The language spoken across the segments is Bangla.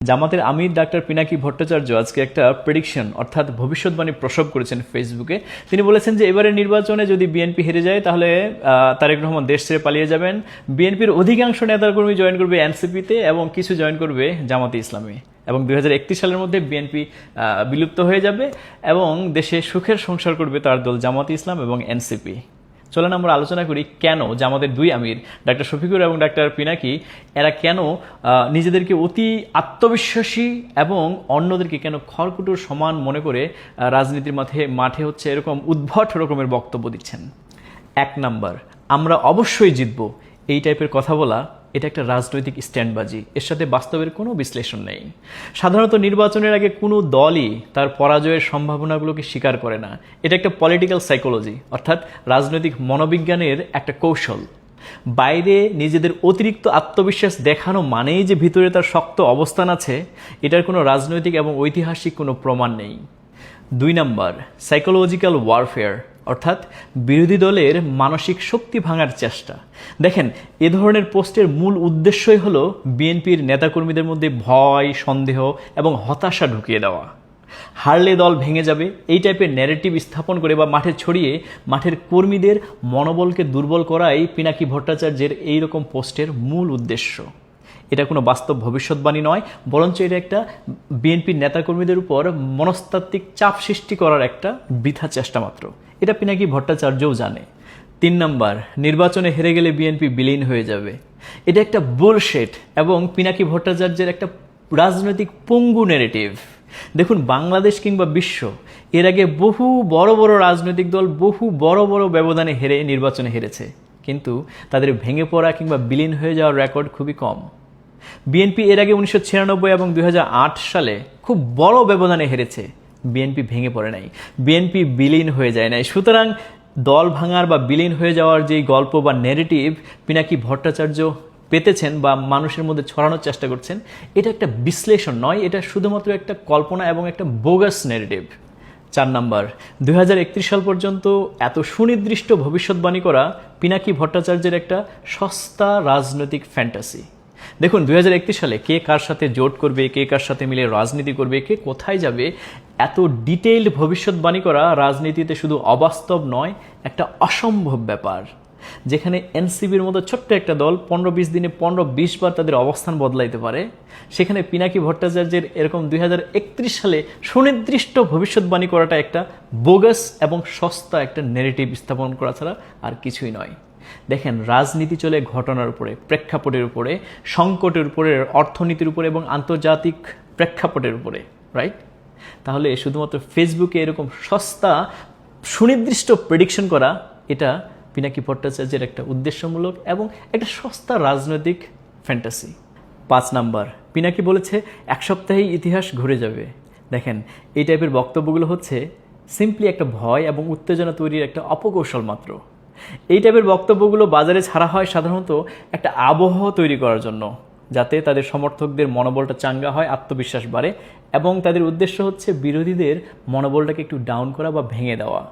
জামাতের আমির ডাক্তার পিনাকি ভট্টাচার্য আজকে একটা প্রেডিকশন অর্থাৎ ভবিষ্যৎবাণী প্রসব করেছেন ফেসবুকে। তিনি বলেছেন যে এবারের নির্বাচনে যদি বিএনপি হেরে যায় তাহলে তারেক রহমান দেশ ছেড়ে পালিয়ে যাবেন। বিএনপির অধিকাংশ নেতাকর্মী জয়েন করবে এনসিপিতে এবং কিছু জয়েন করবে জামাতে ইসলামে, এবং 2031 সালের মধ্যে বিএনপি বিলুপ্ত হয়ে যাবে এবং দেশে সুখের সংসার করবে তার দল জামাতে ইসলাম এবং এনসিপি। চলেন আমরা আলোচনা করি কেন জামাতের দুই আমির ডাক্তার শফিকুর এবং ডাক্তার পিনাকি এরা কেন নিজেদেরকে অতি আত্মবিশ্বাসী এবং অন্যদেরকে কেন খড়কুটোর সমান মনে করে রাজনীতির মাঠে হচ্ছে এরকম উদ্ভট রকমের বক্তব্য দিচ্ছেন। 1 নাম্বার, আমরা অবশ্যই জিতব, এই টাইপের কথা বলা এটা একটা রাজনৈতিক স্ট্যান্ডবাজি, এর সাথে বাস্তবের কোনো বিশ্লেষণ নেই। সাধারণত নির্বাচনের আগে কোনো দলই তার পরাজয়ের সম্ভাবনাগুলোকে স্বীকার করে না। এটা একটা পলিটিক্যাল সাইকোলজি অর্থাৎ রাজনৈতিক মনোবিজ্ঞানের একটা কৌশল। বাইরে নিজেদের অতিরিক্ত আত্মবিশ্বাস দেখানো মানেই যে ভিতরে তার শক্ত অবস্থান আছে, এটার কোনো রাজনৈতিক এবং ঐতিহাসিক কোনো প্রমাণ নেই। 2 নাম্বার, সাইকোলজিক্যাল ওয়ারফেয়ার অর্থাৎ বিরোধী দলের মানসিক শক্তি ভাঙার চেষ্টা। দেখেন, এ ধরনের পোস্টের মূল উদ্দেশ্যই হলো বিএনপির নেতাকর্মীদের মধ্যে ভয়, সন্দেহ এবং হতাশা ঢুকিয়ে দেওয়া। হারলে দল ভেঙে যাবে এই টাইপের ন্যারেটিভ স্থাপন করে বা মাঠে ছড়িয়ে মাঠের কর্মীদের মনোবলকে দুর্বল করাই পিনাকি ভট্টাচার্যের এইরকম পোস্টের মূল উদ্দেশ্য। এটা কোনো বাস্তব ভবিষ্যৎবাণী নয়, বরঞ্চ এটা একটা বিএনপির নেতাকর্মীদের উপর মনস্তাত্ত্বিক চাপ সৃষ্টি করার একটা বৃথা চেষ্টা মাত্র। এটা পিনাকি ভট্টাচার্যও জানে। 3 নাম্বার, নির্বাচনে হেরে গেলে বিএনপি বিলীন হয়ে যাবে। এটা একটা বুলশিট এবং পিনাকি ভট্টাচার্যের একটা রাজনৈতিক পঙ্গু ন্যারেটিভ। দেখুন, বাংলাদেশ কিংবা বিশ্ব এর আগে বহু বড় বড় রাজনৈতিক দল বহু বড় বড় ব্যবধানে নির্বাচনে হেরেছে, কিন্তু তাদের ভেঙে পড়া কিংবা বিলীন হয়ে যাওয়ার রেকর্ড খুবই কম। বিএনপি এর আগে 1996 এবং 2008 সালে খুব বড় ব্যবধানে হেরেছে, বিএনপি ভেঙে পড়ে নাই, বিএনপি বিলীন হয়ে যায় নাই। সুতরাং দল ভাঙার বা বিলীন হয়ে যাওয়ার যে গল্প বা ন্যারেটিভ পিনাকি ভট্টাচার্য পেতেছেন বা মানুষের মধ্যে ছড়ানোর চেষ্টা করছেন, এটা একটা বিশ্লেষণ নয়, এটা শুধুমাত্র একটা কল্পনা এবং একটা বোগাস ন্যারেটিভ। 4 নাম্বার, 2031 সাল পর্যন্ত এত সুনির্দিষ্ট ভবিষ্যৎবাণী করা পিনাকি ভট্টাচার্যের একটা সস্তা রাজনৈতিক ফ্যান্টাসি। দেখুন, 2031 সালে কে কার সাথে জোট করবে, কে কার সাথে মিলে রাজনীতি করবে, কে কোথায় যাবে, এত ডিটেইলড ভবিষ্যৎবাণী করা রাজনীতিতে শুধু অবাস্তব নয়, একটা অসম্ভব ব্যাপার। যেখানে এনসিপির মতো ছোট্ট একটা দল 15-20 দিনে 15-20 বার তাদের অবস্থান বদলাইতে পারে, সেখানে পিনাকি ভট্টাচার্যের এরকম 2031 সালে সুনির্দিষ্ট ভবিষ্যৎবাণী করাটা একটা বোগাস এবং সস্তা একটা ন্যারেটিভ স্থাপন করা ছাড়া আর কিছুই নয়। দেখেন, রাজনীতি চলে ঘটনার উপরে, প্রেক্ষাপটের উপরে, সংকটের উপরে, অর্থনীতির উপরে এবং আন্তর্জাতিক প্রেক্ষাপটের উপরে, রাইট? তাহলে শুধুমাত্র ফেসবুকে এরকম সস্তা সুনির্দিষ্ট প্রেডিকশন করা এটা পিনাকি ভট্টাচার্যের একটা উদ্দেশ্যমূলক এবং একটা সস্তা রাজনৈতিক ফ্যান্টাসি। 5 নাম্বার, পিনাকি বলেছে 1 সপ্তাহেই ইতিহাস ঘুরে যাবে। দেখেন, এই টাইপের বক্তব্যগুলো হচ্ছে সিম্পলি একটা ভয় এবং উত্তেজনা তৈরির একটা অপকৌশল মাত্র। এই টাইপের বক্তব্যগুলো বাজারে ছাড়া হয় সাধারণত একটা আবহাওয়া তৈরি করার জন্য, যাতে তাদের সমর্থকদের মনোবলটা চাঙ্গা হয়, আত্মবিশ্বাস বাড়ে, এবং তাদের উদ্দেশ্য হচ্ছে বিরোধীদের মনোবলটাকে একটু ডাউন করা বা ভেঙে দেওয়া।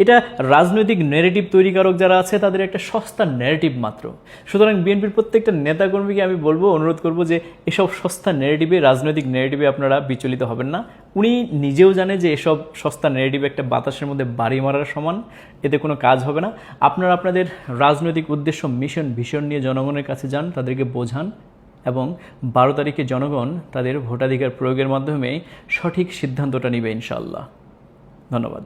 এটা রাজনৈতিক ন্যারেটিভ তৈরিকারক যারা আছে তাদের একটা সস্তা ন্যারেটিভ মাত্র। সুতরাং বিএনপির প্রত্যেকটা নেতাকর্মীকে আমি অনুরোধ করব যে এসব সস্তা ন্যারেটিভে, রাজনৈতিক ন্যারেটিভে আপনারা বিচলিত হবেন না। উনি নিজেও জানে যে এসব সস্তা ন্যারেটিভ একটা বাতাসের মধ্যে বাড়ি মারার সমান, এতে কোনো কাজ হবে না। আপনারা আপনাদের রাজনৈতিক উদ্দেশ্য, মিশন, ভিশন নিয়ে জনগণের কাছে যান, তাদেরকে বোঝান, এবং 12 তারিখে জনগণ তাদের ভোটাধিকার প্রয়োগের মাধ্যমে সঠিক সিদ্ধান্তটা নেবে ইনশাআল্লাহ। ধন্যবাদ।